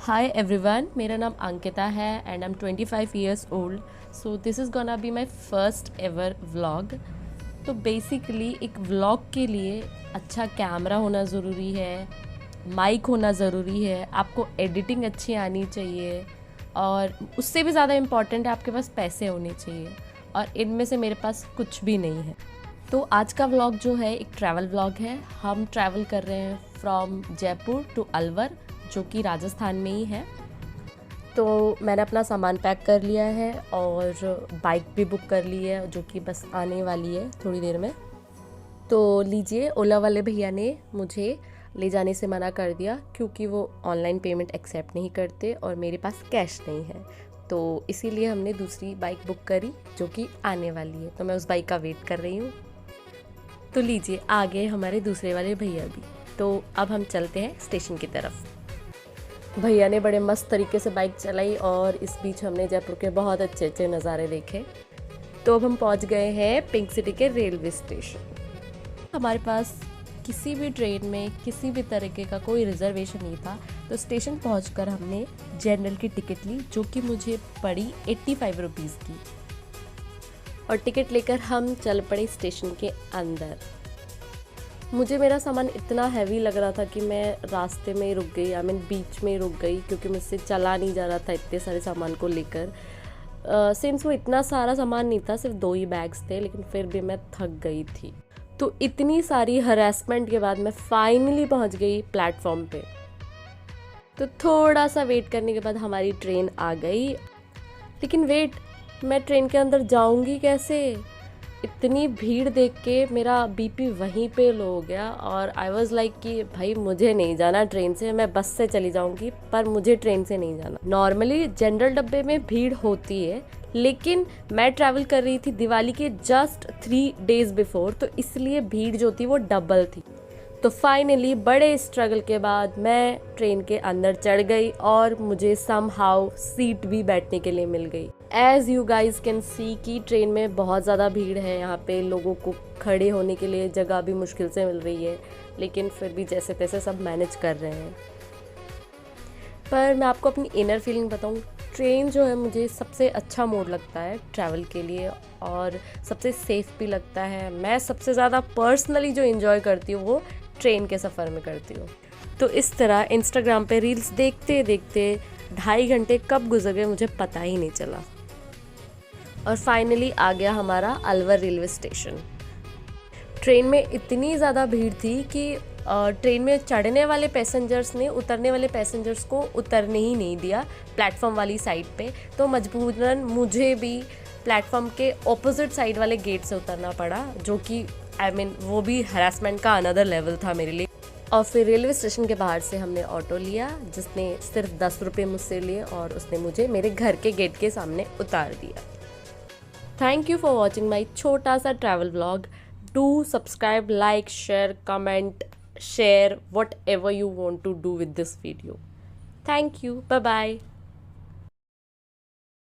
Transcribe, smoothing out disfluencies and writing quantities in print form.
Hi everyone, मेरा नाम अंकिता है and I am 25 years old. So this is gonna be my first ever vlog. तो basically एक vlog के लिए अच्छा कैमरा होना ज़रूरी है, माइक होना ज़रूरी है, आपको एडिटिंग अच्छी आनी चाहिए और उससे भी ज़्यादा इम्पॉर्टेंट है आपके पास पैसे होने चाहिए. और इनमें से मेरे पास कुछ भी नहीं है. तो आज का व्लॉग जो है एक ट्रैवल व्लॉग है. हम ट्रैवल कर रहे हैं फ्रॉम जयपुर टू अलवर, जो कि राजस्थान में ही है. तो मैंने अपना सामान पैक कर लिया है और बाइक भी बुक कर ली है, जो कि बस आने वाली है थोड़ी देर में. तो लीजिए, ओला वाले भैया ने मुझे ले जाने से मना कर दिया क्योंकि वो ऑनलाइन पेमेंट एक्सेप्ट नहीं करते और मेरे पास कैश नहीं है. तो इसीलिए हमने दूसरी बाइक बुक करी जो कि आने वाली है. तो मैं उस बाइक का वेट कर रही हूँ. तो लीजिए, आ गए हमारे दूसरे वाले भैया भी. तो अब हम चलते हैं स्टेशन की तरफ. भैया ने बड़े मस्त तरीके से बाइक चलाई और इस बीच हमने जयपुर के बहुत अच्छे अच्छे नज़ारे देखे. तो अब हम पहुंच गए हैं पिंक सिटी के रेलवे स्टेशन. हमारे पास किसी भी ट्रेन में किसी भी तरीके का कोई रिजर्वेशन नहीं था. तो स्टेशन पहुंचकर हमने जनरल की टिकट ली, जो कि मुझे पड़ी 85 रुपीज़ की. और टिकट लेकर हम चल पड़े स्टेशन के अंदर. मुझे मेरा सामान इतना हैवी लग रहा था कि मैं रास्ते में रुक गई, आई मीन बीच में रुक गई, क्योंकि मुझसे चला नहीं जा रहा था इतने सारे सामान को लेकर. सिंस वो इतना सारा सामान नहीं था, सिर्फ 2 ही बैग्स थे, लेकिन फिर भी मैं थक गई थी. तो इतनी सारी हरासमेंट के बाद मैं फाइनली पहुंच गई प्लेटफॉर्म पे. तो थोड़ा सा वेट करने के बाद हमारी ट्रेन आ गई. लेकिन वेट, मैं ट्रेन के अंदर जाऊंगी कैसे? इतनी भीड़ देख के मेरा बीपी वहीं पे लो हो गया और आई वाज लाइक कि भाई मुझे नहीं जाना ट्रेन से, मैं बस से चली जाऊंगी, पर मुझे ट्रेन से नहीं जाना. नॉर्मली जनरल डब्बे में भीड़ होती है, लेकिन मैं ट्रैवल कर रही थी दिवाली के जस्ट 3 डेज बिफोर, तो इसलिए भीड़ जो थी वो डबल थी. तो फाइनली बड़े स्ट्रगल के बाद मैं ट्रेन के अंदर चढ़ गई और मुझे समहाउ सीट भी बैठने के लिए मिल गई. As you guys can see कि ट्रेन में बहुत ज़्यादा भीड़ है. यहाँ पे लोगों को खड़े होने के लिए जगह भी मुश्किल से मिल रही है, लेकिन फिर भी जैसे तैसे सब मैनेज कर रहे हैं. पर मैं आपको अपनी इनर फीलिंग बताऊँ, ट्रेन जो है मुझे सबसे अच्छा मोड लगता है ट्रैवल के लिए और सबसे सेफ भी लगता है. मैं सबसे ज़्यादा पर्सनली जो इन्जॉय करती हूँ वो ट्रेन के सफ़र में करती हूँ. तो इस तरह इंस्टाग्राम पे रील्स देखते देखते 2.5 घंटे कब गुजर गए मुझे पता ही नहीं चला. और फाइनली आ गया हमारा अलवर रेलवे स्टेशन. ट्रेन में इतनी ज़्यादा भीड़ थी कि ट्रेन में चढ़ने वाले पैसेंजर्स ने उतरने वाले पैसेंजर्स को उतरने ही नहीं दिया प्लेटफॉर्म वाली साइड पे. तो मजबूरन मुझे भी प्लेटफॉर्म के ऑपोजिट साइड वाले गेट से उतरना पड़ा, जो कि आई मीन वो भी हरासमेंट का अनदर लेवल था मेरे लिए. और फिर रेलवे स्टेशन के बाहर से हमने ऑटो लिया, जिसने सिर्फ 10 रुपये मुझसे लिए और उसने मुझे मेरे घर के गेट के सामने उतार दिया. Thank you for watching my छोटा सा travel vlog. Do subscribe, like, share, comment, share whatever you want to do with this video. Thank you. Bye bye.